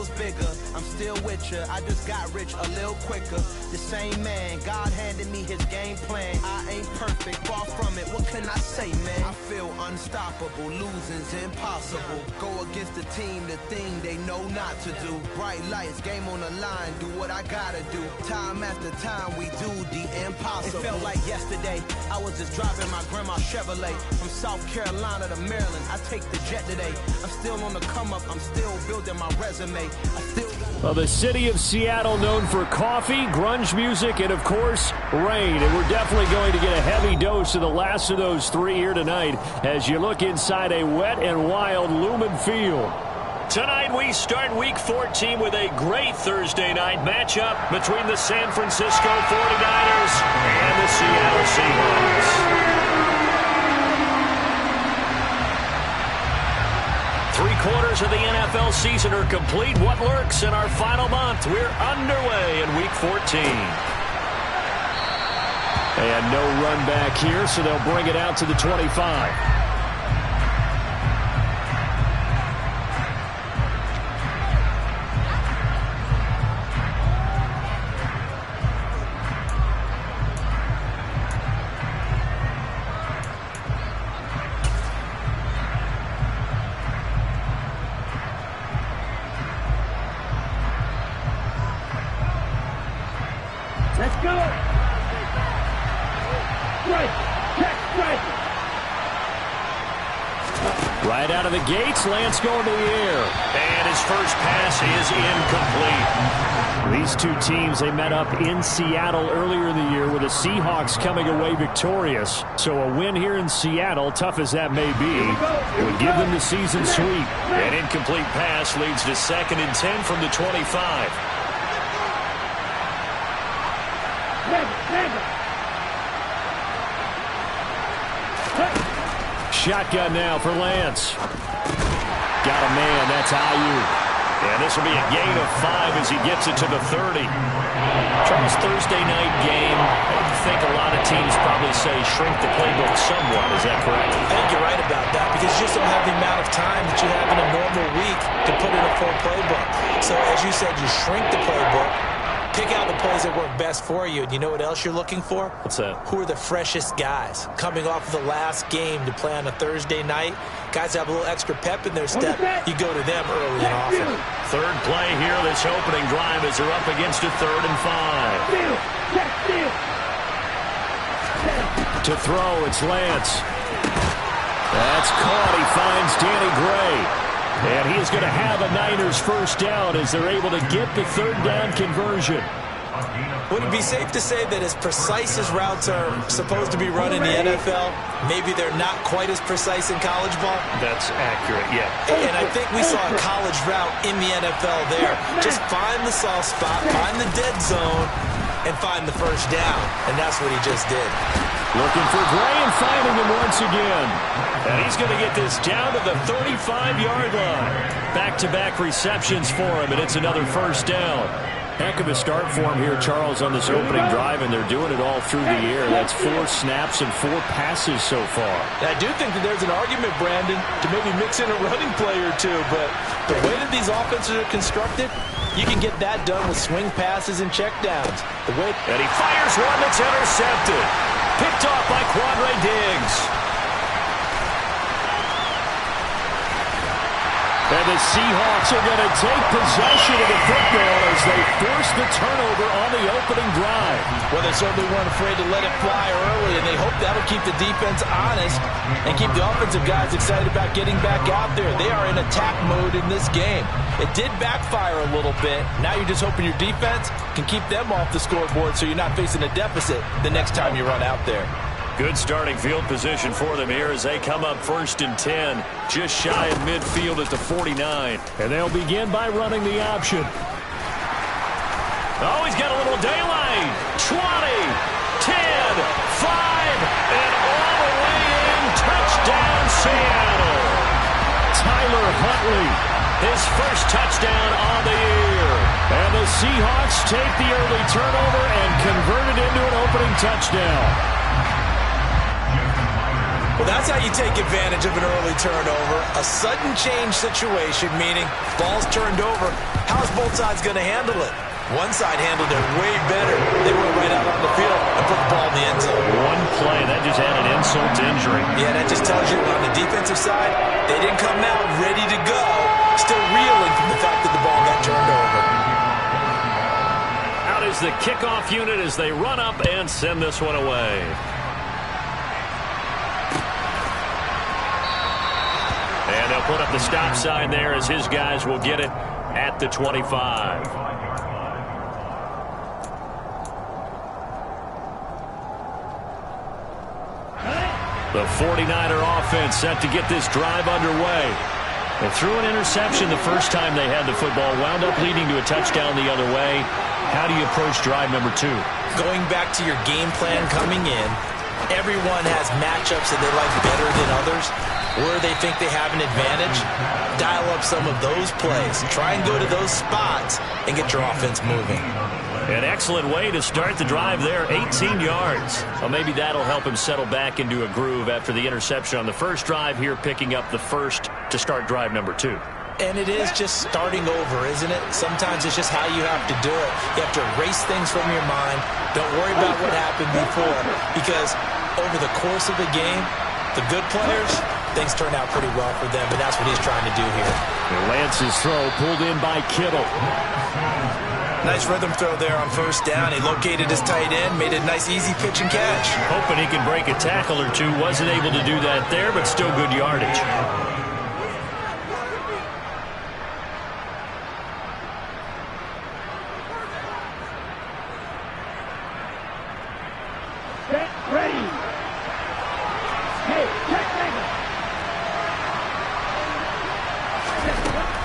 feels bigger. I'm still with you. I just got rich a little quicker. The same man, God handed me his game plan. I ain't perfect, far from it. What can I say, man? I feel unstoppable. Losing's impossible. Go against the team, the thing they know not to do. Bright lights, game on the line. Do what I gotta do. Time after time, we do the impossible. It felt like yesterday. I was just driving my grandma's Chevrolet from South Carolina to Maryland. I take the jet today. I'm still on the come up. I'm still building my resume. Well, the city of Seattle known for coffee, grunge music, and, of course, rain. And we're definitely going to get a heavy dose of the last of those three here tonight as you look inside a wet and wild Lumen Field. Tonight we start Week 14 with a great Thursday night matchup between the San Francisco 49ers and the Seattle Seahawks. 3/4 of the NFL season are complete. What lurks in our final month? We're underway in Week 14. And no run back here, so they'll bring it out to the 25. Let's go! Strike! Check, strike! Right out of the gates, Lance going to the air. And his first pass is incomplete. These two teams, they met up in Seattle earlier in the year with the Seahawks coming away victorious. So a win here in Seattle, tough as that may be, would give them the season sweep. An incomplete pass leads to 2nd and 10 from the 25. Shotgun now for Lance. Got a man, that's Ayuk. And this will be a gain of 5 as he gets it to the 30. Charles, Thursday night game, I think a lot of teams probably say shrink the playbook somewhat. Is that correct? I think you're right about that because you just don't have the amount of time that you have in a normal week to put in a full playbook. So as you said, you shrink the playbook. Pick out the plays that work best for you. And you know what else you're looking for? What's that? Who are the freshest guys coming off of the last game to play on a Thursday night? Guys have a little extra pep in their step. You go to them early and often. Third play here, this opening drive as they're up against a 3rd and 5. To throw, it's Lance. That's caught. He finds Danny Gray. And he is going to have a Niners first down as they're able to get the 3rd down conversion. Would it be safe to say that as precise as routes are supposed to be run in the NFL, maybe they're not quite as precise in college ball? That's accurate, yeah. And I think we saw a college route in the NFL there. Just find the soft spot, find the dead zone, and find the first down. And that's what he just did. Looking for Gray and finding him once again. And he's going to get this down to the 35-yard line. Back-to-back receptions for him, and it's another first down. Heck of a start for him here, Charles, on this opening drive, and they're doing it all through the air. That's 4 snaps and 4 passes so far. I do think that there's an argument, Brandon, to maybe mix in a running play or two, but the way that these offenses are constructed, you can get that done with swing passes and checkdowns. And he fires one that's intercepted. Picked off by Quandre Diggs. And the Seahawks are going to take possession of the football as they force the turnover on the opening drive. Well, they certainly weren't afraid to let it fly early, and they hope that'll keep the defense honest and keep the offensive guys excited about getting back out there. They are in attack mode in this game. It did backfire a little bit. Now you're just hoping your defense can keep them off the scoreboard so you're not facing a deficit the next time you run out there. Good starting field position for them here as they come up 1st and 10, just shy of midfield at the 49. And they'll begin by running the option. Oh, he's got a little daylight. 20, 10, 5, and all the way in. Touchdown, Seattle. Tyler Huntley, his first touchdown on the year. And the Seahawks take the early turnover and convert it into an opening touchdown. Well, that's how you take advantage of an early turnover. A sudden change situation, meaning ball's turned over. How's both sides going to handle it? One side handled it way better. They went right out on the field and put the ball in the end zone. One play, that just added insult to injury. Yeah, that just tells you on the defensive side, they didn't come out ready to go, still reeling from the fact that the ball got turned over. Out is the kickoff unit as they run up and send this one away. And they'll put up the stop sign there as his guys will get it at the 25. The 49er offense set to get this drive underway. They threw an interception the first time they had the football, wound up leading to a touchdown the other way. How do you approach drive number 2? Going back to your game plan coming in, everyone has matchups that they like better than others. Where they think they have an advantage, dial up some of those plays. Try and go to those spots and get your offense moving. An excellent way to start the drive there, 18 yards. Well, maybe that'll help him settle back into a groove after the interception on the first drive here, picking up the first to start drive number 2. And it is just starting over, isn't it? Sometimes it's just how you have to do it. You have to erase things from your mind. Don't worry about what happened before, because over the course of the game, the good players, things turn out pretty well for them, and that's what he's trying to do here. Lance's throw pulled in by Kittle. Nice rhythm throw there on first down. He located his tight end, made a nice easy pitch and catch. Hoping he could break a tackle or two. Wasn't able to do that there, but still good yardage. Get ready. Hey, check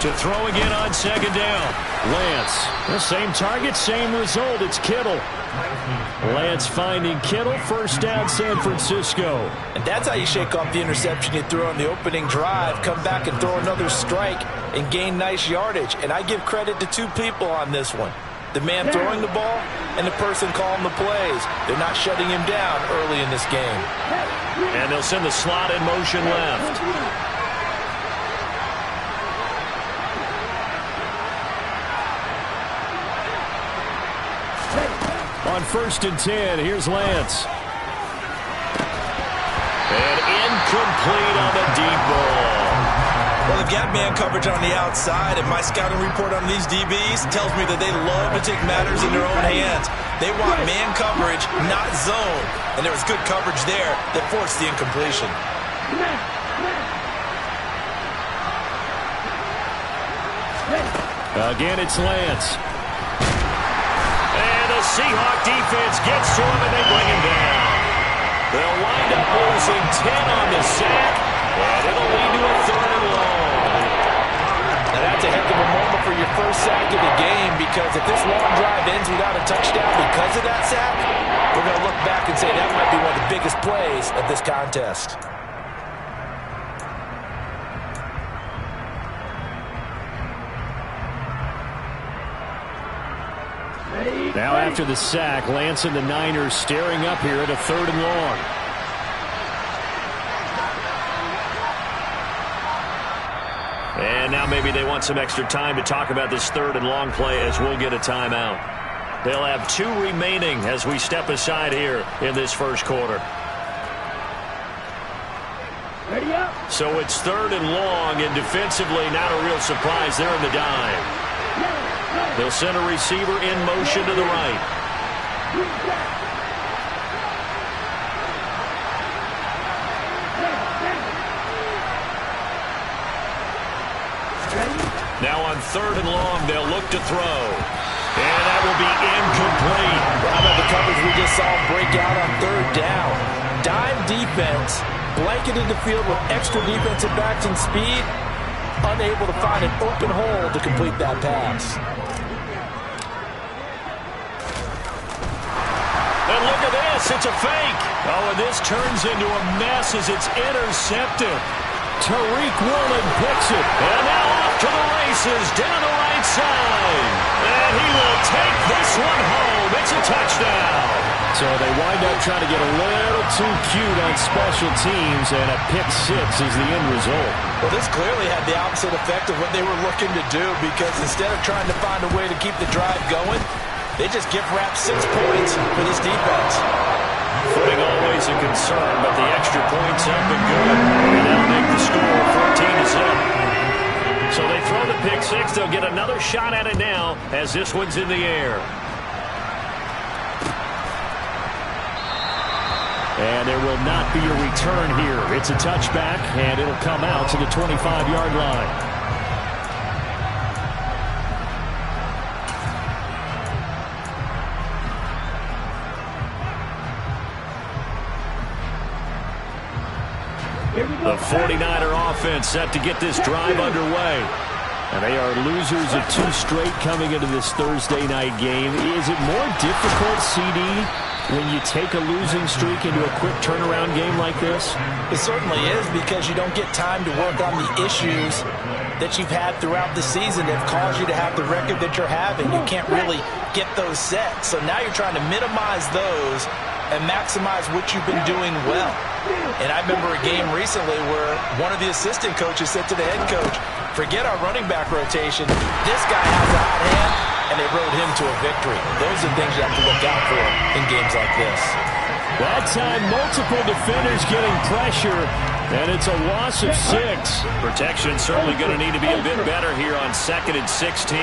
To throw again on second down. Lance, the same target, same result. It's Kittle. Lance finding Kittle. First down, San Francisco. And that's how you shake off the interception you threw on the opening drive. Come back and throw another strike and gain nice yardage. And I give credit to two people on this one. The man throwing the ball and the person calling the plays. They're not shutting him down early in this game. And they'll send the slot in motion left. On 1st and 10, here's Lance. And incomplete on the deep ball. Well, they've got man coverage on the outside, and my scouting report on these DBs tells me that they love to take matters in their own hands. They want man coverage, not zone. And there was good coverage there that forced the incompletion. Again, it's Lance. And the Seahawk defense gets to him, and they bring him down. They'll wind up losing 10 on the sack, and it'll lead to a 3rd and long. Now that's a heck of a moment for your first sack of the game, because if this long drive ends without a touchdown because of that sack, we're going to look back and say that might be one of the biggest plays of this contest. Now after the sack, Lance and the Niners staring up here at a 3rd and long. And now maybe they want some extra time to talk about this 3rd and long play as we'll get a timeout. They'll have 2 remaining as we step aside here in this first quarter. Ready up. So it's 3rd and long, and defensively not a real surprise there in the dime. They'll send a receiver in motion to the right. Now on 3rd and long, they'll look to throw. And that will be incomplete. How about the coverage we just saw break out on 3rd down? Dime defense, blanketed the field with extra defensive backs and speed, unable to find an open hole to complete that pass. And look at this, it's a fake. Oh, and this turns into a mess as it's intercepted. Tariq Woolen picks it. And now off to the races down the right side. And he will take this one home. It's a touchdown. So they wind up trying to get a little too cute on special teams, and a pick-6 is the end result. Well, this clearly had the opposite effect of what they were looking to do, because instead of trying to find a way to keep the drive going, they just gift-wrapped 6 points for this defense. Footing always a concern, but the extra point's up and good. And that'll make the score 14-zip. So they throw the pick-6. They'll get another shot at it now as this one's in the air. And there will not be a return here. It's a touchback, and it'll come out to the 25-yard line. The 49er offense set to get this drive underway. And they are losers of 2 straight coming into this Thursday night game. Is it more difficult, CD, when you take a losing streak into a quick turnaround game like this? It certainly is, because you don't get time to work on the issues that you've had throughout the season that have caused you to have the record that you're having. You can't really get those set. So now you're trying to minimize those and maximize what you've been doing well. And I remember a game recently where one of the assistant coaches said to the head coach, forget our running back rotation. This guy has a hot hand, and they rode him to a victory. Those are things you have to look out for in games like this. That time, multiple defenders getting pressure, and it's a loss of 6. Protection certainly going to need to be a bit better here on 2nd and 16.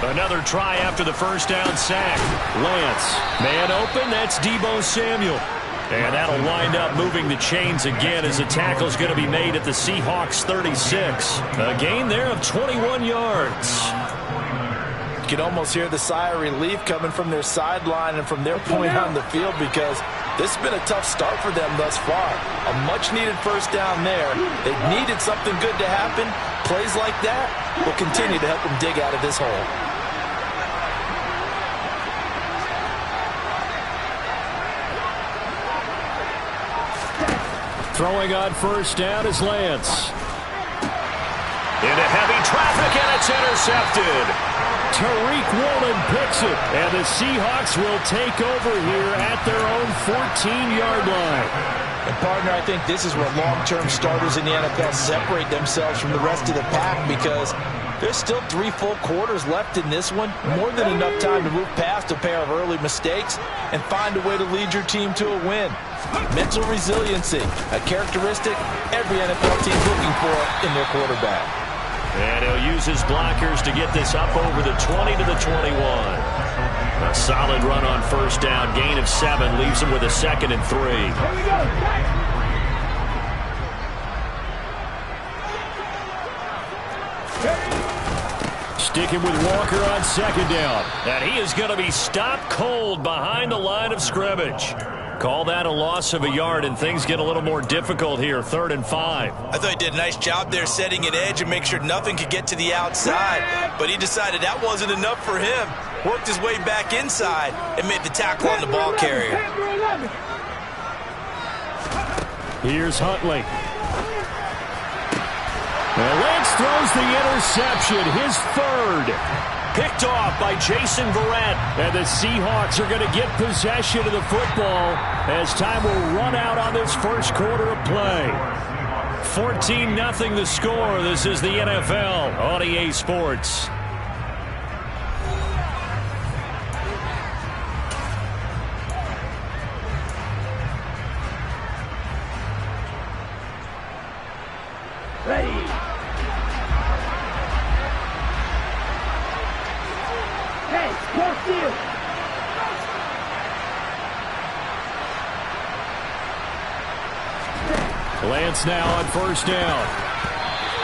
Another try after the first down sack. Lance, man open, that's Deebo Samuel. And that'll wind up moving the chains again as a tackle's going to be made at the Seahawks 36. A gain there of 21 yards. You can almost hear the sigh of relief coming from their sideline and from their point on the field, because this has been a tough start for them thus far. A much-needed first down there. They needed something good to happen. Plays like that will continue to help them dig out of this hole. Throwing on first down is Lance. Into heavy traffic, and it's intercepted. Tariq Woolen picks it, and the Seahawks will take over here at their own 14-yard line. And, partner, I think this is where long-term starters in the NFL separate themselves from the rest of the pack, because there's still 3 full quarters left in this one. More than enough time to move past a pair of early mistakes and find a way to lead your team to a win. Mental resiliency, a characteristic every NFL team's looking for in their quarterback. And he'll use his blockers to get this up over the 20 to the 21. A solid run on first down. Gain of 7 leaves him with a 2nd and 3. Here we go. Sticking with Walker on 2nd down. And he is going to be stopped cold behind the line of scrimmage. Call that a loss of a yard, and things get a little more difficult here. 3rd and 5. I thought he did a nice job there setting an edge and make sure nothing could get to the outside. But he decided that wasn't enough for him. Worked his way back inside and made the tackle on the ball carrier. Here's Huntley. And Lance throws the interception, his 3rd. Picked off by Jason Verrett. And the Seahawks are going to get possession of the football as time will run out on this first quarter of play. 14-0 the score. This is the NFL on EA Sports. Ready. Hey, close to you. Lance now on first down.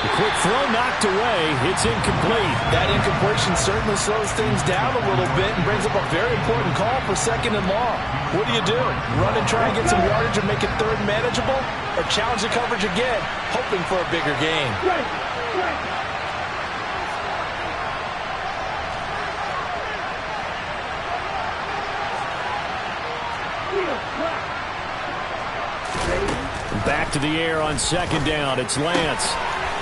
The quick throw knocked away. It's incomplete. That incompletion certainly slows things down a little bit and brings up a very important call for 2nd and long. What do you do? Run and try and get some yardage and make it 3rd manageable? Or challenge the coverage again, hoping for a bigger gain? Right. Back to the air on 2nd down. It's Lance.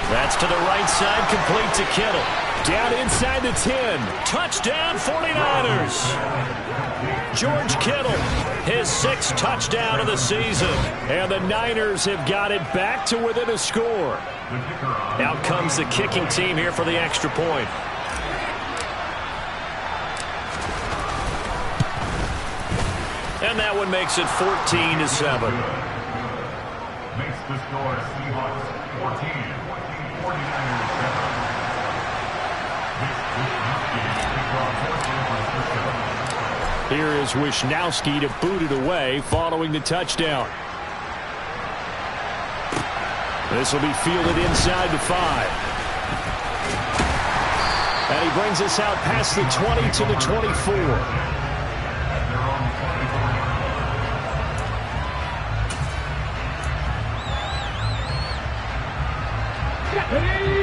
That's to the right side, complete to Kittle. Down inside the 10. Touchdown 49ers. George Kittle, his 6th touchdown of the season. And the Niners have got it back to within a score. Out comes the kicking team here for the extra point. And that one makes it 14-7. Makes the score Seahawks 14, 49ers 7. Here is Wishnowski to boot it away following the touchdown. This will be fielded inside the 5. And he brings us out past the 20 to the 24.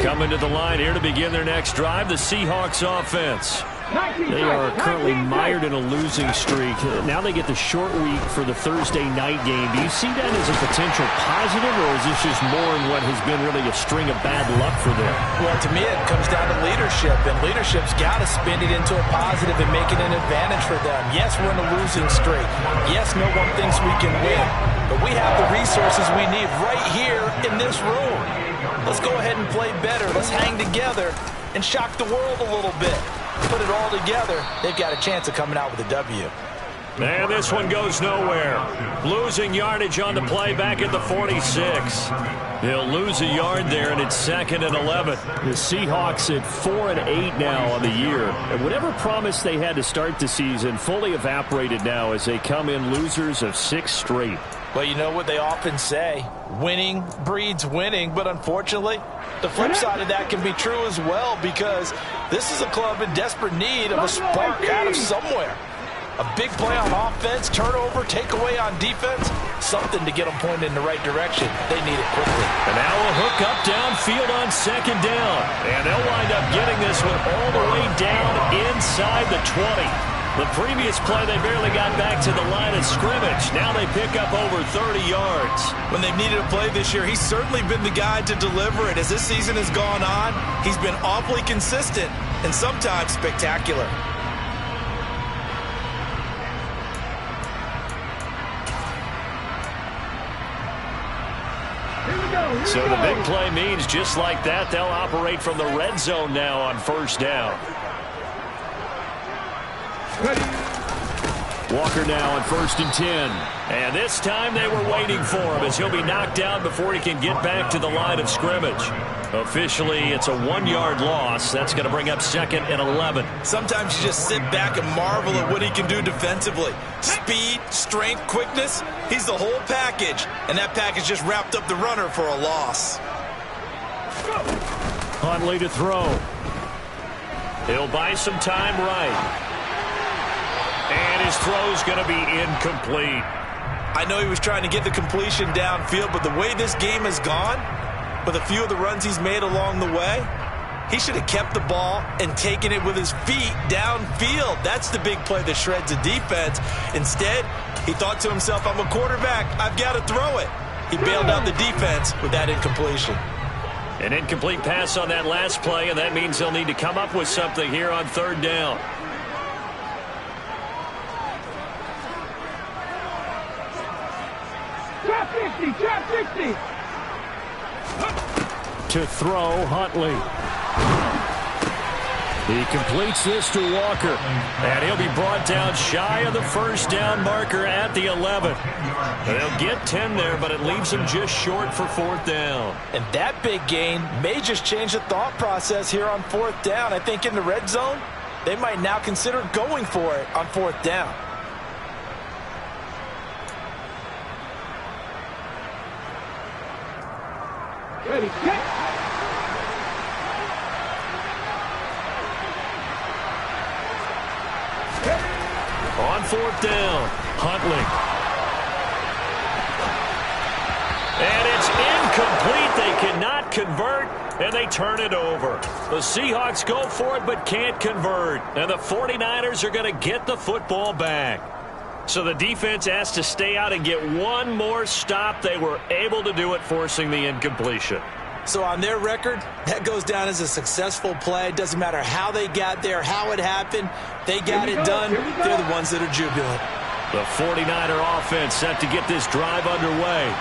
Coming to the line here to begin their next drive, the Seahawks offense. They are currently mired in a losing streak. Now they get the short week for the Thursday night game. Do you see that as a potential positive, or is this just more in what has been really a string of bad luck for them? Well, to me, it comes down to leadership, and leadership's got to spin it into a positive and make it an advantage for them. Yes, we're in a losing streak. Yes, no one thinks we can win, but we have the resources we need right here in this room. Let's go ahead and play better. Let's hang together and shock the world a little bit. Put it all together, they've got a chance of coming out with a W. And this one goes nowhere. Losing yardage on the play back at the 46. They'll lose a yard there, and it's 2nd and 11. The Seahawks at 4-8 now on the year. And whatever promise they had to start the season fully evaporated now as they come in losers of 6 straight. Well, you know what they often say, winning breeds winning, but unfortunately, the flip side of that can be true as well, because this is a club in desperate need of a spark out of somewhere. A big play on offense, turnover, takeaway on defense, something to get them pointed in the right direction. They need it quickly. And now a hook up downfield on 2nd down, and they'll wind up getting this one all the way down inside the 20. The previous play, they barely got back to the line of scrimmage. Now they pick up over 30 yards. When they've needed a play this year, he's certainly been the guy to deliver it. As this season has gone on, he's been awfully consistent and sometimes spectacular. So the big play means just like that, they'll operate from the red zone now on 1st down. Walker now on 1st and 10. And this time they were waiting for him as he'll be knocked down before he can get back to the line of scrimmage. Officially, it's a 1-yard loss. That's going to bring up 2nd and 11. Sometimes you just sit back and marvel at what he can do defensively. Speed, strength, quickness, he's the whole package. And that package just wrapped up the runner for a loss. Huntley to throw. He'll buy some time right. And his throw's going to be incomplete. I know he was trying to get the completion downfield, but the way this game has gone, with a few of the runs he's made along the way, he should have kept the ball and taken it with his feet downfield. That's the big play that shreds a defense. Instead, he thought to himself, I'm a quarterback, I've got to throw it. He bailed out the defense with that incompletion. An incomplete pass on that last play, and that means they'll need to come up with something here on 3rd down. Trap 50! To throw, Huntley. He completes this to Walker, and he'll be brought down shy of the 1st down marker at the 11. They'll get 10 there, but it leaves them just short for 4th down. And that big gain may just change the thought process here on 4th down. I think in the red zone, they might now consider going for it on 4th down. Ready, set. On 4th down, Huntley. And it's incomplete. They cannot convert, and they turn it over. The Seahawks go for it but can't convert, and the 49ers are going to get the football back. So the defense has to stay out and get one more stop. They were able to do it, forcing the incompletion. So on their record, that goes down as a successful play. It doesn't matter how they got there, how it happened. They got it done. They're the ones that are jubilant. The 49er offense set to get this drive underway.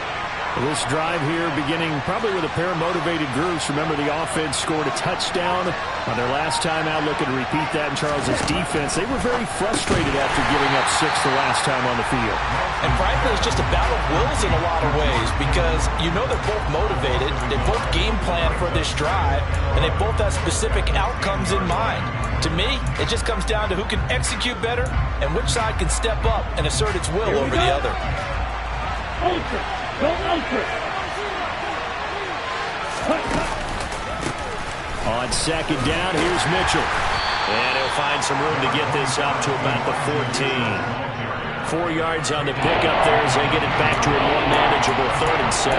This drive here beginning probably with a pair of motivated groups. Remember, the offense scored a touchdown on their last time out. Looking to repeat that in Charles's defense. They were very frustrated after giving up 6 the last time on the field. And frankly, it's just a battle of wills in a lot of ways because you know they're both motivated. They both game plan for this drive, and they both have specific outcomes in mind. To me, it just comes down to who can execute better and which side can step up and assert its will over the other. Ultra. On second down, here's Mitchell. And he'll find some room to get this up to about the 14. 4 yards on the pickup there as they get it back to a more manageable 3rd and 7.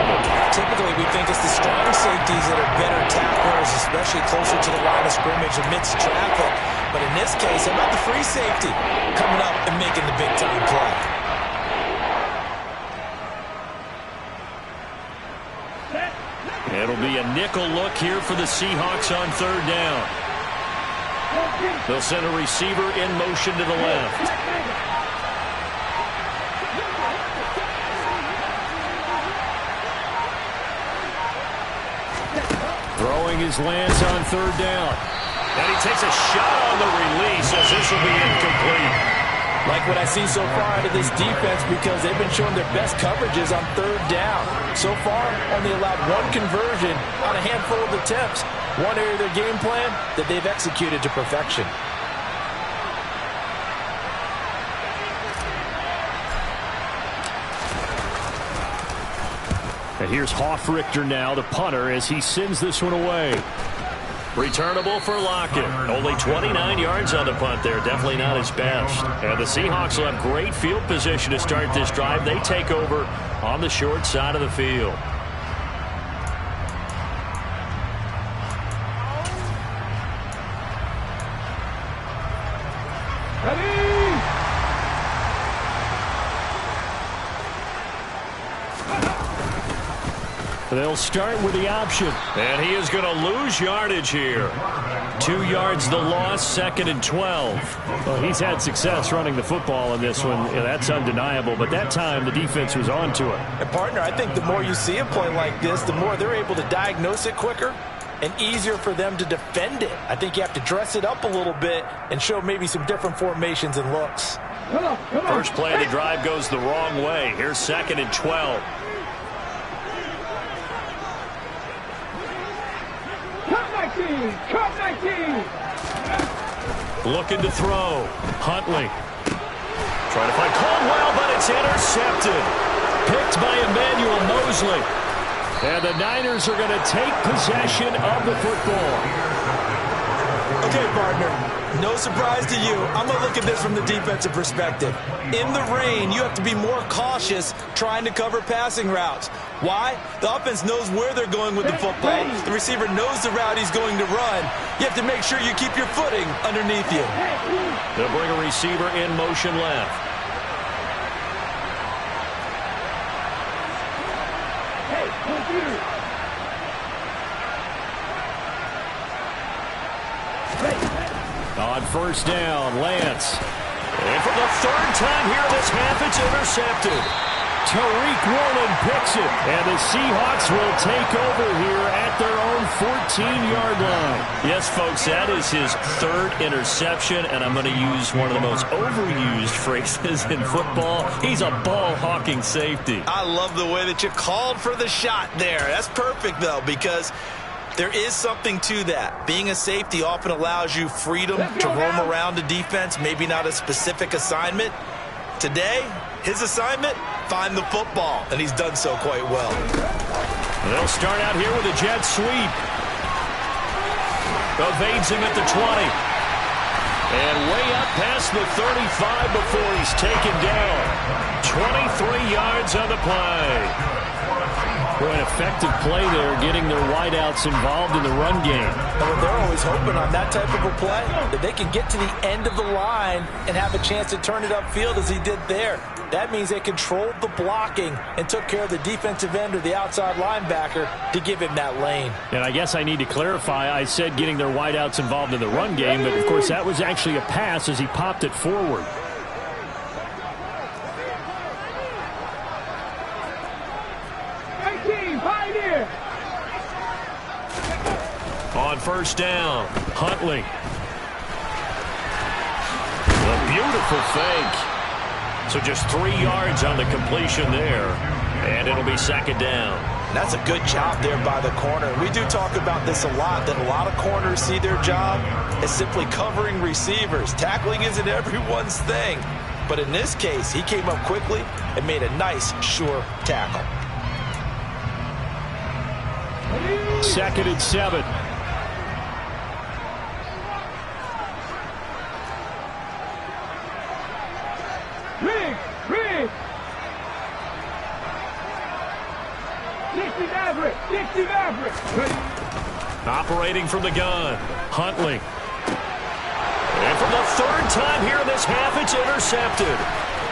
Typically, we think it's the strong safeties that are better tacklers, especially closer to the line of scrimmage amidst traffic. But in this case, how about the free safety coming up and making the big-time play? It'll be a nickel look here for the Seahawks on 3rd down. They'll send a receiver in motion to the left. Throwing his Lance on 3rd down. And he takes a shot on the release as this will be incomplete. Like what I've seen so far out of this defense because they've been showing their best coverages on 3rd down. So far, only allowed 1 conversion on a handful of attempts. One area of their game plan that they've executed to perfection. And here's Hofrichter now, the punter, as he sends this one away. Returnable for Lockett. Only 29 yards on the punt there. Definitely not his best. And the Seahawks will have great field position to start this drive. They take over on the short side of the field. They'll start with the option. And he is going to lose yardage here. 2 yards the loss, 2nd and 12. Well, he's had success running the football in this one. Yeah, that's undeniable. But that time, the defense was on to it. And, partner, I think the more you see a play like this, the more they're able to diagnose it quicker and easier for them to defend it. I think you have to dress it up a little bit and show maybe some different formations and looks. First play of the drive goes the wrong way. Here's 2nd and 12. Cut 19! Looking to throw. Huntley. Trying to find Caldwell, but it's intercepted. Picked by Emmanuel Mosley. And the Niners are going to take possession of the football. Okay, partner. No surprise to you. I'm going to look at this from the defensive perspective. In the rain, you have to be more cautious trying to cover passing routes. Why? The offense knows where they're going with the football. The receiver knows the route he's going to run. You have to make sure you keep your footing underneath you. They'll bring a receiver in motion left. On 1st down, Lance. And for the 3rd time here this half, it's intercepted. Tariq Woolen picks it, and the Seahawks will take over here at their own 14-yard line. Yes, folks, that is his 3rd interception, and I'm going to use one of the most overused phrases in football. He's a ball-hawking safety. I love the way that you called for the shot there. That's perfect, though, because there is something to that. Being a safety often allows you freedom to roam around the defense, maybe not a specific assignment. Today, his assignment, find the football, and he's done so quite well. They'll start out here with a jet sweep. Evades him at the 20. And way up past the 35 before he's taken down. 23 yards on the play. Well, an effective play there, getting their wideouts involved in the run game. And they're always hoping on that type of a play that they can get to the end of the line and have a chance to turn it upfield as he did there. That means they controlled the blocking and took care of the defensive end or the outside linebacker to give him that lane. And I guess I need to clarify, I said getting their wideouts involved in the run game, but of course that was actually a pass as he popped it forward. On first down, Huntley. A beautiful fake. So just 3 yards on the completion there. And it'll be second down. That's a good job there by the corner. We do talk about this a lot, that a lot of corners see their job as simply covering receivers. Tackling isn't everyone's thing. But in this case, he came up quickly and made a nice, sure tackle. 2nd and 7. Operating from the gun, Huntley. And for the 3rd time here in this half, it's intercepted.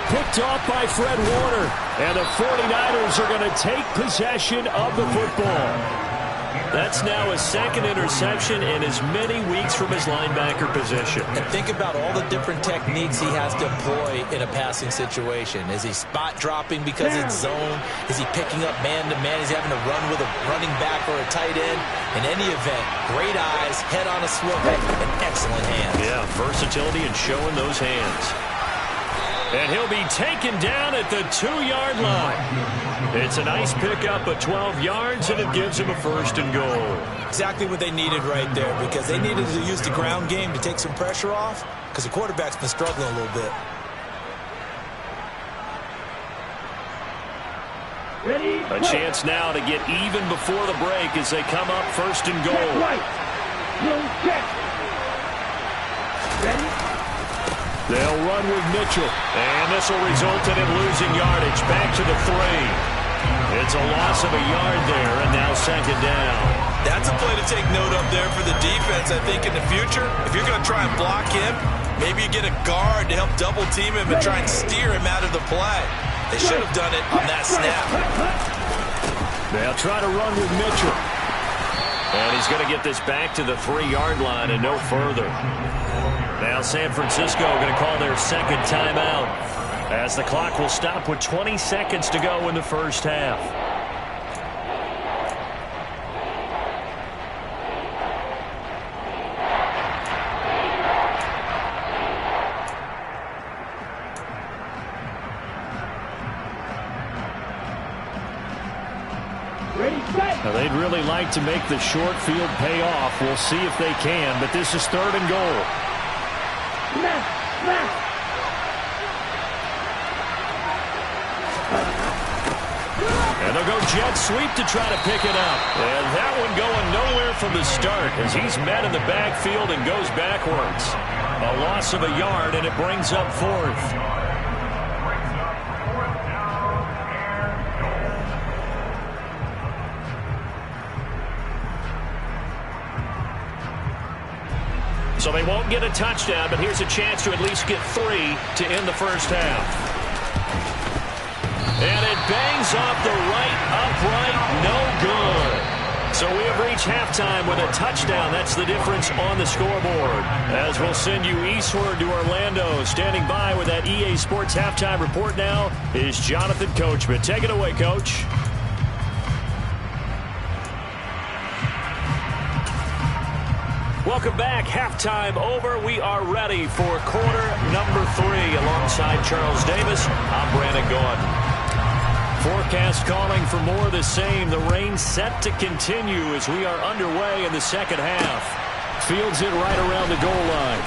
Picked off by Fred Warner. And the 49ers are going to take possession of the football. That's now his 2nd interception in as many weeks from his linebacker position. And think about all the different techniques he has to employ in a passing situation. Is he spot dropping because it's zone? Is he picking up man-to-man? He's having to run with a running back or a tight end. In any event, great eyes, head on a swivel, and excellent hands. Yeah, versatility and showing those hands. And he'll be taken down at the 2-yard line. It's a nice pickup of 12 yards, and it gives him a 1st and goal. Exactly what they needed right there, because they needed to use the ground game to take some pressure off, because the quarterback's been struggling a little bit. A chance now to get even before the break as they come up 1st and goal. They'll run with Mitchell, and this will result in him losing yardage. Back to the 3. It's a loss of a yard there, and now 2nd down. That's a play to take note of there for the defense, I think, in the future. If you're going to try and block him, maybe you get a guard to help double-team him and try and steer him out of the play. They should have done it on that snap. They'll try to run with Mitchell. And he's going to get this back to the 3-yard line and no further. Now San Francisco going to call their 2nd timeout as the clock will stop with 20 seconds to go in the first half. Now they'd really like to make the short field pay off. We'll see if they can, but this is 3rd and goal. And they'll go jet sweep to try to pick it up. And that one going nowhere from the start as he's met in the backfield and goes backwards. A loss of a yard, and it brings up 4th. So they won't get a touchdown, but here's a chance to at least get 3 to end the first half. And it bangs off the right upright, no good. So we have reached halftime with a touchdown. That's the difference on the scoreboard. As we'll send you eastward to Orlando. Standing by with that EA Sports halftime report now is Jonathan Coachman. Take it away, Coach. Welcome back. Halftime over. We are ready for quarter number 3. Alongside Charles Davis, I'm Brandon Gordon. Forecast calling for more of the same. The rain set to continue as we are underway in the second half. Fields it right around the goal line.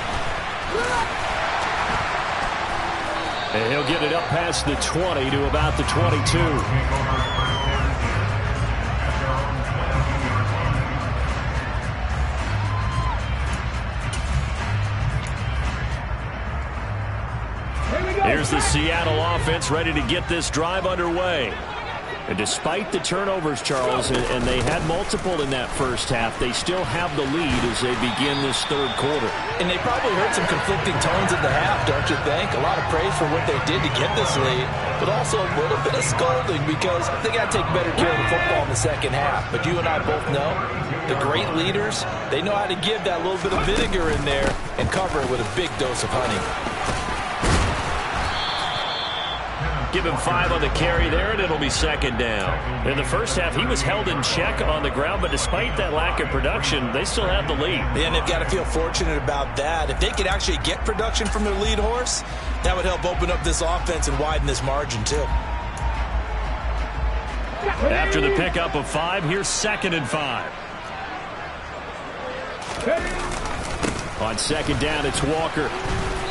And he'll get it up past the 20 to about the 22. Here's the Seattle offense ready to get this drive underway. And despite the turnovers, Charles, and they had multiple in that first half, they still have the lead as they begin this third quarter. And they probably heard some conflicting tones in the half, don't you think? A lot of praise for what they did to get this lead, but also a little bit of scolding because they got to take better care of the football in the second half. But you and I both know the great leaders, they know how to give that little bit of vinegar in there and cover it with a big dose of honey. Give him 5 on the carry there, and it'll be second down. In the first half, he was held in check on the ground, but despite that lack of production, they still have the lead. And they've got to feel fortunate about that. If they could actually get production from their lead horse, that would help open up this offense and widen this margin, too. After the pickup of 5, here's 2nd and 5. On second down, it's Walker.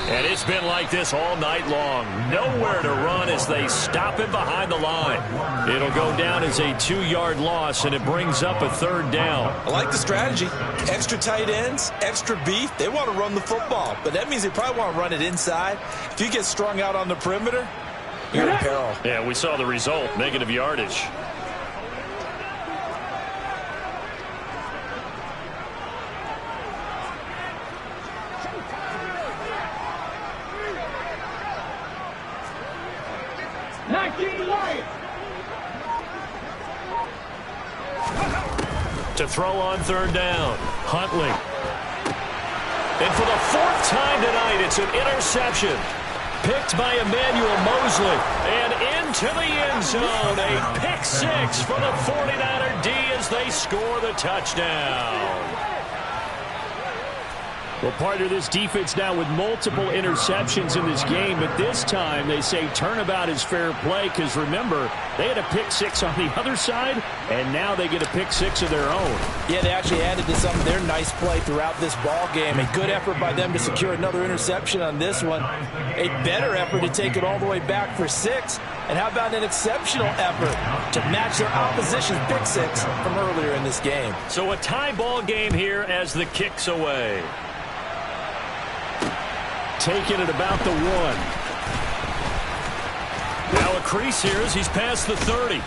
And it's been like this all night long. Nowhere to run as they stop him behind the line. It'll go down as a 2-yard loss, and it brings up a 3rd down. I like the strategy. Extra tight ends, extra beef. They want to run the football, but that means they probably want to run it inside. If you get strung out on the perimeter, you're in peril. Yeah, we saw the result, negative yardage. To throw on 3rd down, Huntley. And for the 4th time tonight, it's an interception. Picked by Emmanuel Mosley. And into the end zone, a pick 6 for the 49er D as they score the touchdown. Well, partner, this defense now with multiple interceptions in this game, but this time they say turnabout is fair play because, remember, they had a pick 6 on the other side, and now they get a pick 6 of their own. Yeah, they actually added to some of their nice play throughout this ball game. A good effort by them to secure another interception on this one. A better effort to take it all the way back for 6. And how about an exceptional effort to match their opposition's pick 6 from earlier in this game. So a tie ball game here as the kick's away. Taking it about the 1. Now a crease here as he's past the 30.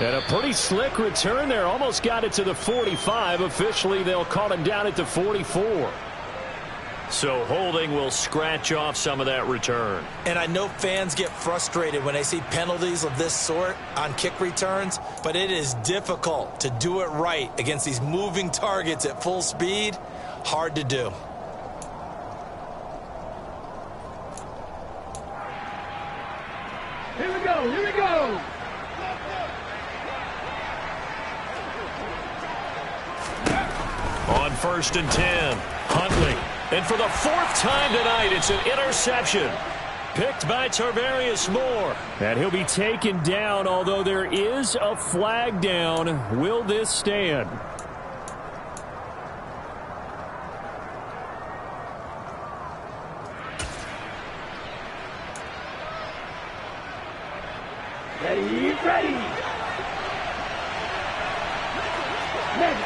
And a pretty slick return there. Almost got it to the 45. Officially, they'll call him down at the 44. So holding will scratch off some of that return. And I know fans get frustrated when they see penalties of this sort on kick returns, but it is difficult to do it right against these moving targets at full speed. Hard to do. Here we go, here we go! On 1st and 10, Huntley. And for the 4th time tonight, it's an interception. Picked by Tarvarius Moore. And he'll be taken down, although there is a flag down. Will this stand? Ready, ready! Next!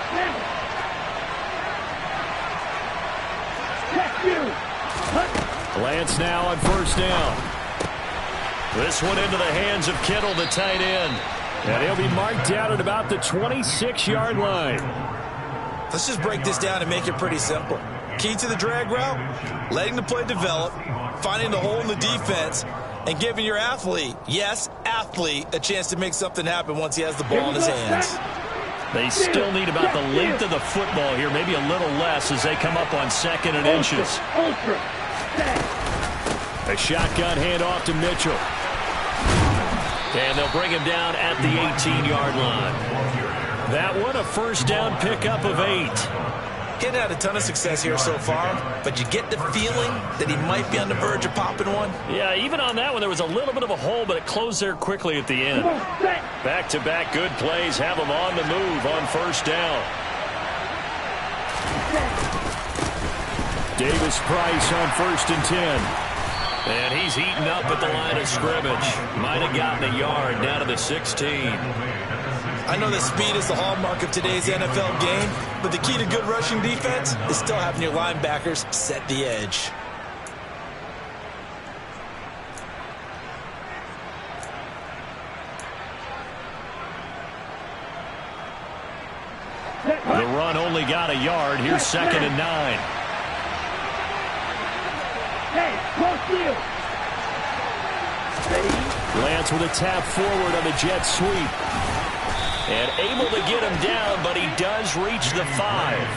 Check you! Lance now on 1st down. This one into the hands of Kittle, the tight end. And he'll be marked down at about the 26-yard line. Let's just break this down and make it pretty simple. Key to the drag route, letting the play develop, finding the hole in the defense, and giving your athlete, yes, athlete, a chance to make something happen once he has the ball in his hands. They still need about the length of the football here, maybe a little less as they come up on 2nd and inches. A shotgun handoff to Mitchell. And they'll bring him down at the 18-yard line. That one, a 1st down pickup of 8. Hadn't had a ton of success here so far, but you get the feeling that he might be on the verge of popping one. Yeah, even on that one, there was a little bit of a hole, but it closed there quickly at the end. Back-to-back good plays have him on the move on 1st down. Davis Price on 1st and 10. And he's heating up at the line of scrimmage. Might have gotten a yard down to the 16. I know that speed is the hallmark of today's NFL game, but the key to good rushing defense is still having your linebackers set the edge. The run only got a yard. Here's 2nd and 9. Hey, close field. Lance with a tap forward on the jet sweep. And able to get him down, but he does reach the 5.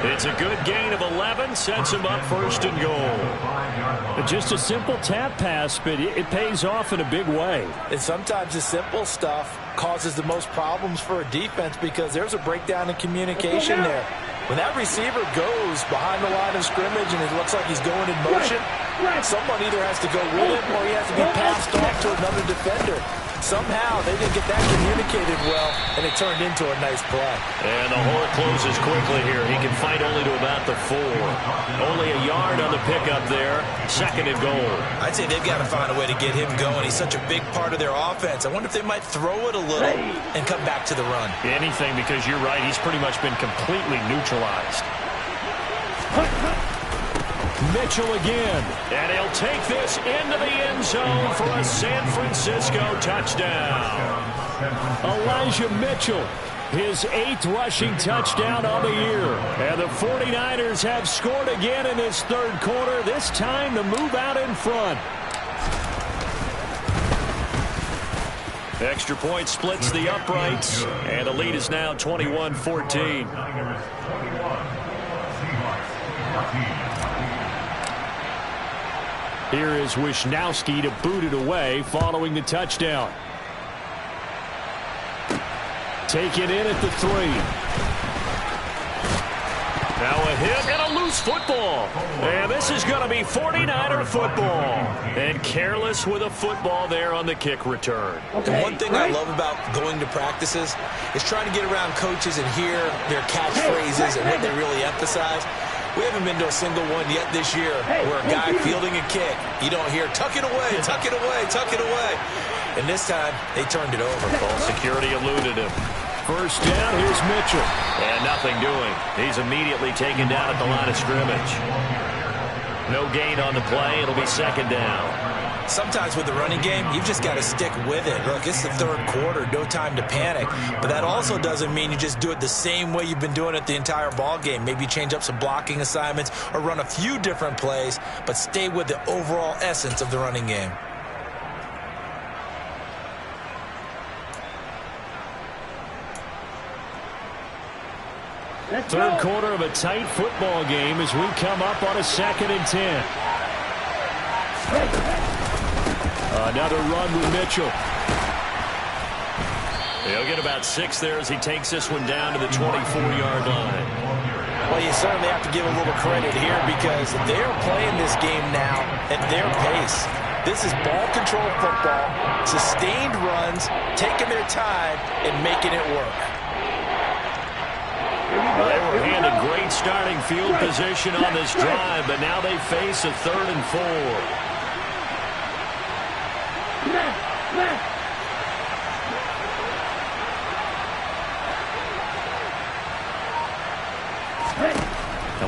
It's a good gain of 11, sets him up 1st and goal. Just a simple tap pass, but it pays off in a big way. And sometimes the simple stuff causes the most problems for a defense because there's a breakdown in communication there. When that receiver goes behind the line of scrimmage and it looks like he's going in motion, someone either has to go with him or he has to be passed off to another defender. Somehow they didn't get that communicated well, and it turned into a nice play. And the hole closes quickly here. He can fight only to about the 4. Only a yard on the pickup there. 2nd and goal. I'd say they've got to find a way to get him going. He's such a big part of their offense. I wonder if they might throw it a little and come back to the run. Anything, because you're right. He's pretty much been completely neutralized. Mitchell again, and he'll take this into the end zone for a San Francisco touchdown. Elijah Mitchell, his 8th rushing touchdown on the year. And the 49ers have scored again in this 3rd quarter, this time to move out in front. Extra point splits the uprights, and the lead is now 21-14. Here is Wisnowski to boot it away following the touchdown. Taken in at the 3. Now a hit and a loose football. And this is going to be 49er football. And careless with a football there on the kick return. And one thing I love about going to practices is trying to get around coaches and hear their catchphrases and what they really emphasize. We haven't been to a single one yet this year where a guy fielding a kick, you don't hear, tuck it away, tuck it away, tuck it away. And this time, they turned it over. Ball security eluded him. 1st down, here's Mitchell. And nothing doing. He's immediately taken down at the line of scrimmage. No gain on the play. It'll be 2nd down. Sometimes with the running game, you've just got to stick with it. Look, it's the 3rd quarter, no time to panic. But that also doesn't mean you just do it the same way you've been doing it the entire ball game. Maybe change up some blocking assignments or run a few different plays, but stay with the overall essence of the running game. Third quarter of a tight football game as we come up on a 2nd and 10. Another run with Mitchell. He'll get about 6 there as he takes this one down to the 24-yard line. Well, you certainly have to give a little credit here because they're playing this game now at their pace. This is ball control football, sustained runs, taking their time and making it work. They were handed great starting field position on this drive, but now they face a 3rd and 4.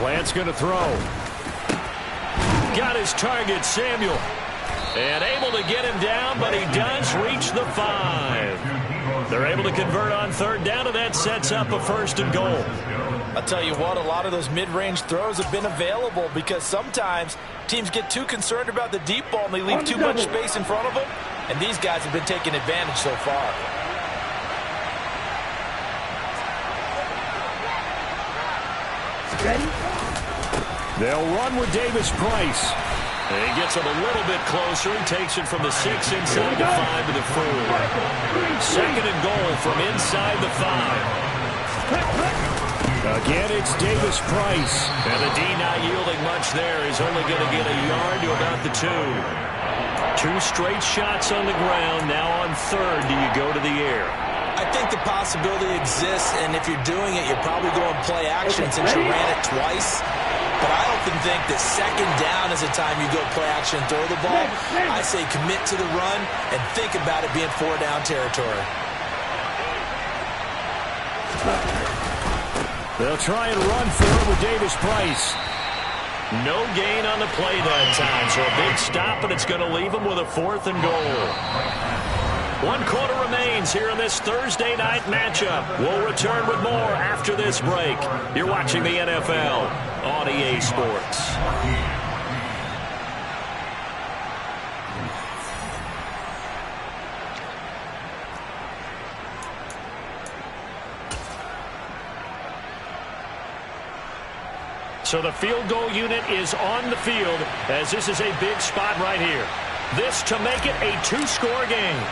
Lance going to throw. Got his target, Samuel. And able to get him down, but he does reach the 5. They're able to convert on 3rd down, and that sets up a 1st and goal. I'll tell you what, a lot of those mid-range throws have been available because sometimes teams get too concerned about the deep ball and they leave too much space in front of them, and these guys have been taking advantage so far. Ready? They'll run with Davis Price. And he gets him a little bit closer. He takes it from the 6 inside the 5 to the 4. 2nd and goal from inside the 5. Again, it's Davis Price. And the D not yielding much there. He's only going to get a yard to about the 2. 2 straight shots on the ground. Now on 3rd, do you go to the air? I think the possibility exists, and if you're doing it, you're probably going play action since you ran it twice. But I often think that 2nd down is the time you go play action and throw the ball. I say commit to the run and think about it being 4-down territory. They'll try and run for it with Davis Price. No gain on the play that time, so a big stop, and it's going to leave them with a 4th and goal. 1 quarter remains here in this Thursday night matchup. We'll return with more after this break. You're watching the NFL on EA Sports. So the field goal unit is on the field as this is a big spot right here. This to make it a 2-score game.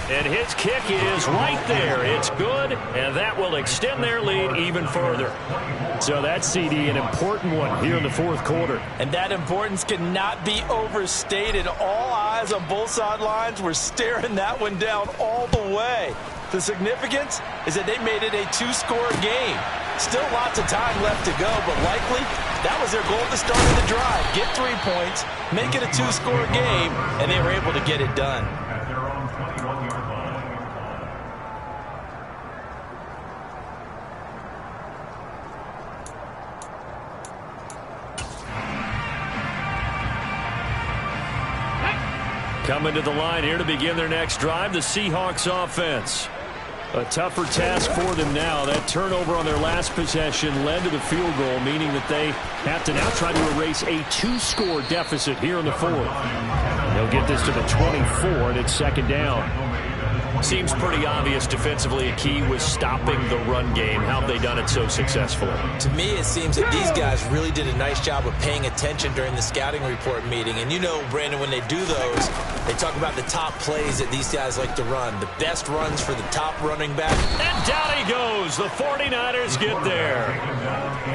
And his kick is right there. It's good, and that will extend their lead even further. So that's, CD, an important one here in the 4th quarter. And that importance cannot be overstated. All eyes on both sidelines were staring that one down all the way. The significance is that they made it a 2-score game. Still lots of time left to go, but likely that was their goal at the start of the drive. Get 3 points, make it a 2-score game, and they were able to get it done. At their own 21-yard line. Coming to the line here to begin their next drive, the Seahawks offense. A tougher task for them now. That turnover on their last possession led to the field goal, meaning that they have to now try to erase a 2-score deficit here in the 4th. They'll get this to the 24, and it's 2nd down. Seems pretty obvious defensively a key was stopping the run game. How have they done it so successfully? To me, it seems that these guys really did a nice job of paying attention during the scouting report meeting. And you know, Brandon, when they do those, they talk about the top plays that these guys like to run. The best runs for the top running back. And down he goes. The 49ers get there.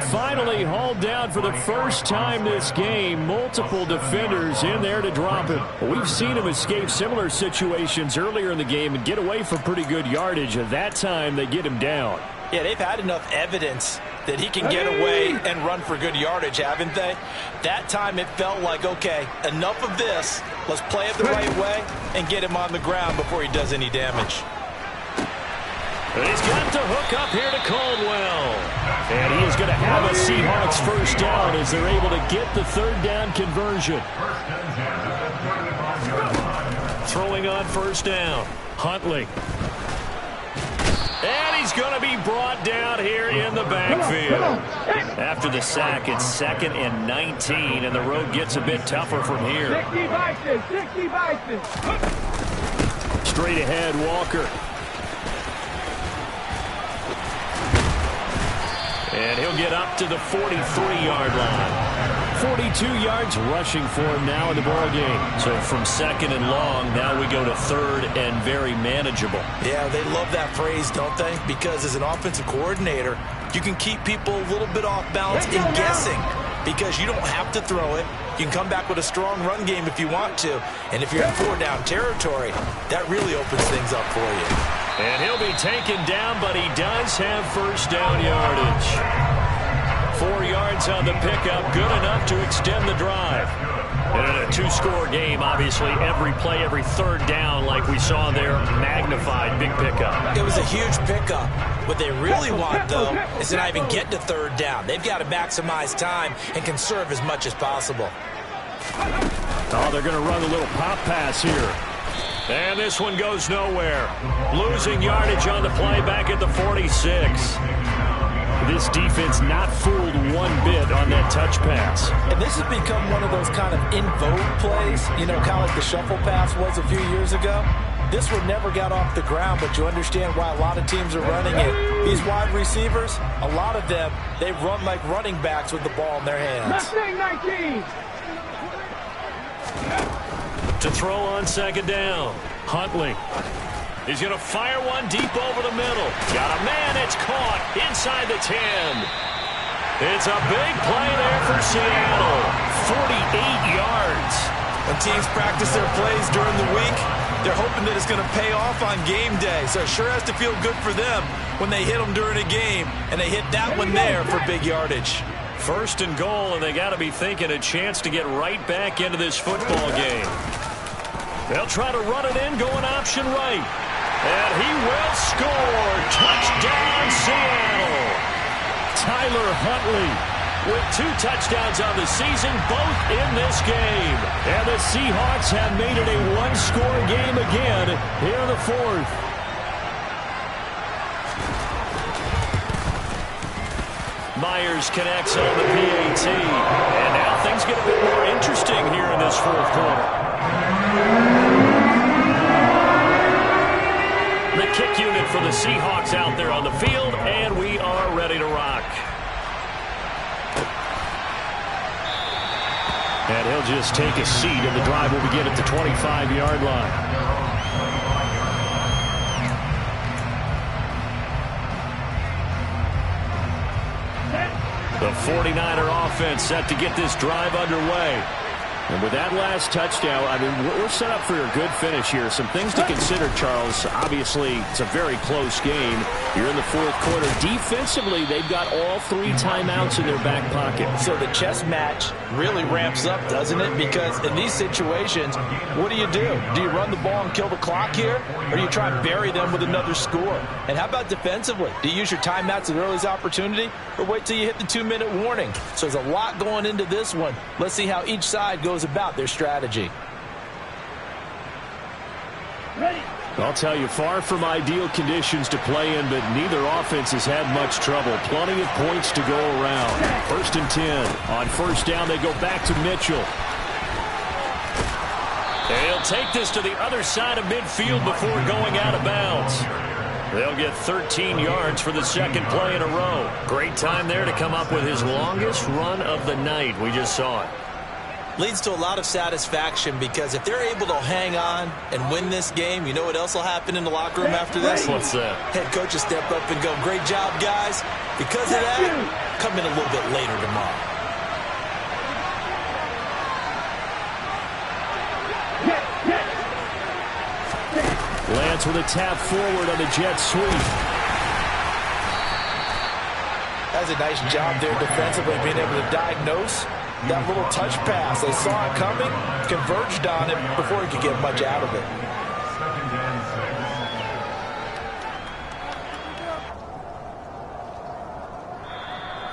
Finally hauled down for the first time this game. Multiple defenders in there to drop him. We've seen him escape similar situations earlier in the game and get away for pretty good yardage. At that time, they get him down. Yeah, they've had enough evidence that he can get away and run for good yardage, haven't they? That time it felt like, okay, enough of this. Let's play it the right way and get him on the ground before he does any damage. And he's got the hook up here to Caldwell. And he is going to have a Seahawks first down as they're able to get the 3rd down conversion. Throwing on first down. Huntley. And he's going to be brought down here in the backfield. After the sack, it's 2nd and 19, and the road gets a bit tougher from here. 60 Bison. Straight ahead, Walker. And he'll get up to the 43-yard line. 42 yards rushing for him now in the ball game. So from 2nd and long, now we go to 3rd and very manageable. Yeah, they love that phrase, don't they? Because as an offensive coordinator, you can keep people a little bit off balance and guessing because you don't have to throw it. You can come back with a strong run game if you want to. And if you're in 4-down territory, that really opens things up for you. And he'll be taken down, but he does have first down yardage. 4 yards on the pickup, good enough to extend the drive. And in a 2-score game, obviously, every play, every 3rd down, like we saw there, magnified, big pickup. It was a huge pickup. What they really want, though, is to not even get to 3rd down. They've got to maximize time and conserve as much as possible. Oh, they're going to run a little pop pass here. And this one goes nowhere. Losing yardage on the play back at the 46. This defense not fooled one bit on that touch pass. And this has become one of those kind of in vogue plays, you know, kind of like the shuffle pass was a few years ago. This one never got off the ground, but you understand why a lot of teams are running it. These wide receivers, a lot of them, they run like running backs with the ball in their hands. 19. To throw on 2nd down, Huntley. He's going to fire one deep over the middle. Got a man. It's caught inside the 10. It's a big play there for Seattle. 48 yards. When teams practice their plays during the week, they're hoping that it's going to pay off on game day. So it sure has to feel good for them when they hit them during a game, and they hit that one there for big yardage. 1st and goal, and they got to be thinking a chance to get right back into this football game. They'll try to run it in, going option right. And he will score. Touchdown, Seattle. Tyler Huntley with 2 touchdowns on the season, both in this game. And the Seahawks have made it a one-score game again here in the 4th. Myers connects on the PAT. And now things get a bit more interesting here in this 4th quarter. The kick unit for the Seahawks out there on the field, and we are ready to rock. And he'll just take a seat, and the drive will begin at the 25-yard line. The 49er offense set to get this drive underway. And with that last touchdown, I mean, we're set up for a good finish here. Some things to consider, Charles. Obviously, it's a very close game. You're in the 4th quarter. Defensively, they've got all 3 timeouts in their back pocket. So the chess match really ramps up, doesn't it? Because in these situations, what do? Do you run the ball and kill the clock here? Or do you try and bury them with another score? And how about defensively? Do you use your timeouts at the earliest opportunity? Or wait till you hit the 2-minute warning? So there's a lot going into this one. Let's see how each side goes about their strategy. I'll tell you, far from ideal conditions to play in, but neither offense has had much trouble. Plenty of points to go around. 1st and 10. On 1st down, they go back to Mitchell. They'll take this to the other side of midfield before going out of bounds. They'll get 13 yards for the 2nd play in a row. Great time there to come up with his longest run of the night. We just saw it. Leads to a lot of satisfaction because if they're able to hang on and win this game, you know what else will happen in the locker room after this? What's that? Head coach will step up and go, great job, guys. Because of that, come in a little bit later tomorrow. Lance with a tap forward on the jet sweep. That's a nice job there defensively, being able to diagnose that little touch pass. They saw it coming, converged on it before he could get much out of it. 2nd and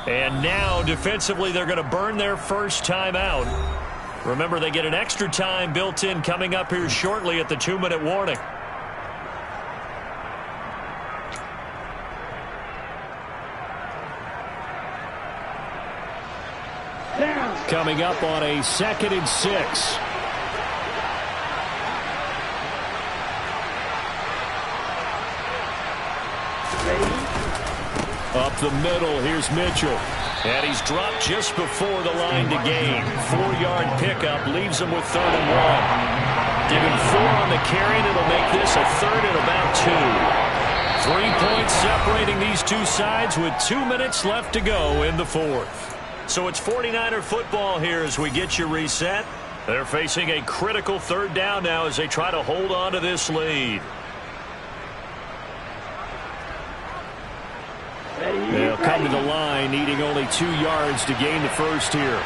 6. And now, defensively, they're going to burn their first time out. Remember, they get an extra time built in coming up here shortly at the 2-minute warning. Coming up on a 2nd and 6. Up the middle, here's Mitchell. And he's dropped just before the line to gain. 4-yard pickup leaves him with 3rd and 1. Give him 4 on the carry, and it'll make this a 3rd and about 2. 3 points separating these two sides with 2 minutes left to go in the 4th. So it's 49er football here as we get you reset. They're facing a critical 3rd down now as they try to hold on to this lead. They'll come to the line, needing only 2 yards to gain the first here.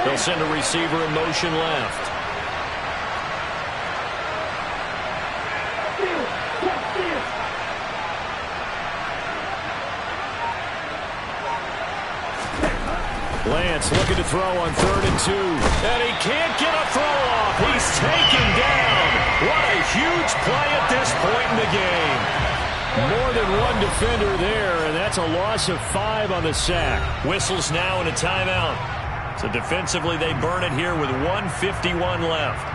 They'll send a receiver in motion left. Lance looking to throw on 3rd and 2. And he can't get a throw off. He's taken down. What a huge play at this point in the game. More than one defender there, and that's a loss of 5 on the sack. Whistles now in a timeout. So defensively, they burn it here with 1:51 left.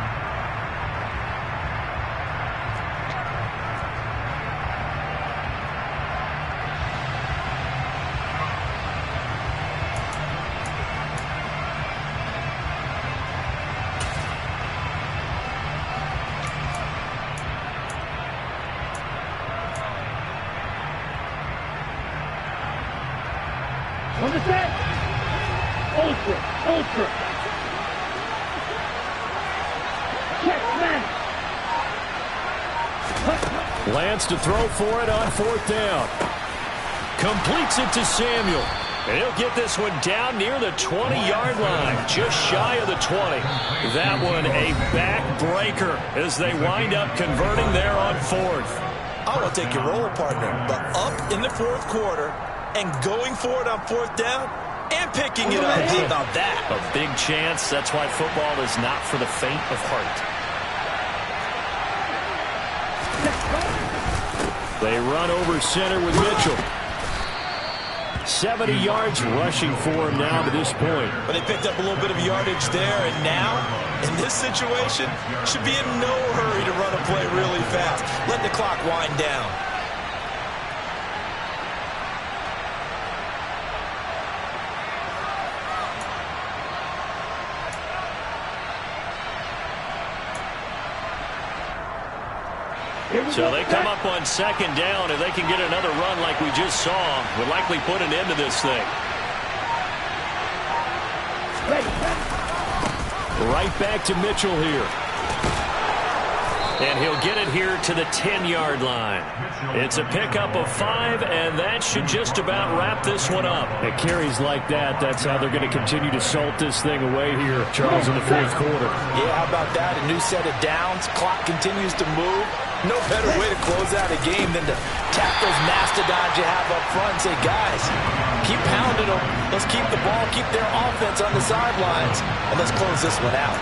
On the set. Ultra. Check, man. Lance to throw for it on 4th down. Completes it to Samuel. And he'll get this one down near the 20-yard line, just shy of the 20. That one a backbreaker as they wind up converting there on 4th. I will take your role, partner, but up in the 4th quarter, and going for it on 4th down and picking it up. How about that? A big chance. That's why football is not for the faint of heart. They run over center with Mitchell. 70 yards rushing for him now to this point. But they picked up a little bit of yardage there, and now, in this situation, should be in no hurry to run a play really fast. Let the clock wind down. So they come up on 2nd down. If they can get another run like we just saw, would likely put an end to this thing. Right back to Mitchell here. And he'll get it here to the 10-yard line. It's a pickup of 5, and that should just about wrap this one up. At carries like that, that's how they're going to continue to salt this thing away here, Charles, in the 4th quarter. Yeah, how about that? A new set of downs. Clock continues to move. No better way to close out a game than to tap those mastodons you have up front and say, guys, keep pounding them. Let's keep the ball, keep their offense on the sidelines, and let's close this one out.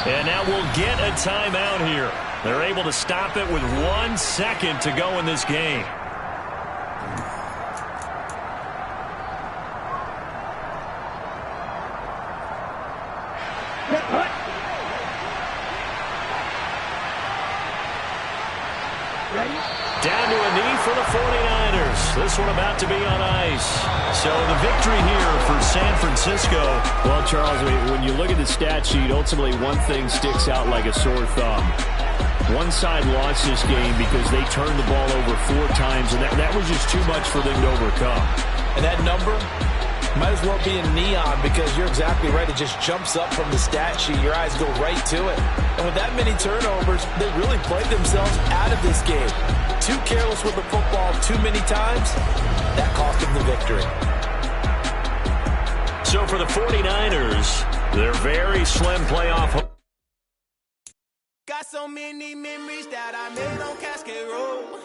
And now we'll get a timeout here. They're able to stop it with 1 second to go in this game. Down to a knee for the 49ers. This one about to be on ice. So the victory here for San Francisco. Well, Charles, when you look at the stat sheet, ultimately one thing sticks out like a sore thumb. One side lost this game because they turned the ball over 4 times, and that was just too much for them to overcome. And that number might as well be in neon because you're exactly right. It just jumps up from the stat sheet. Your eyes go right to it. And with that many turnovers, they really played themselves out of this game. Too careless with the football too many times. That cost them the victory. So for the 49ers, their very slim playoff hope. Got so many memories that I made on Cascade Road.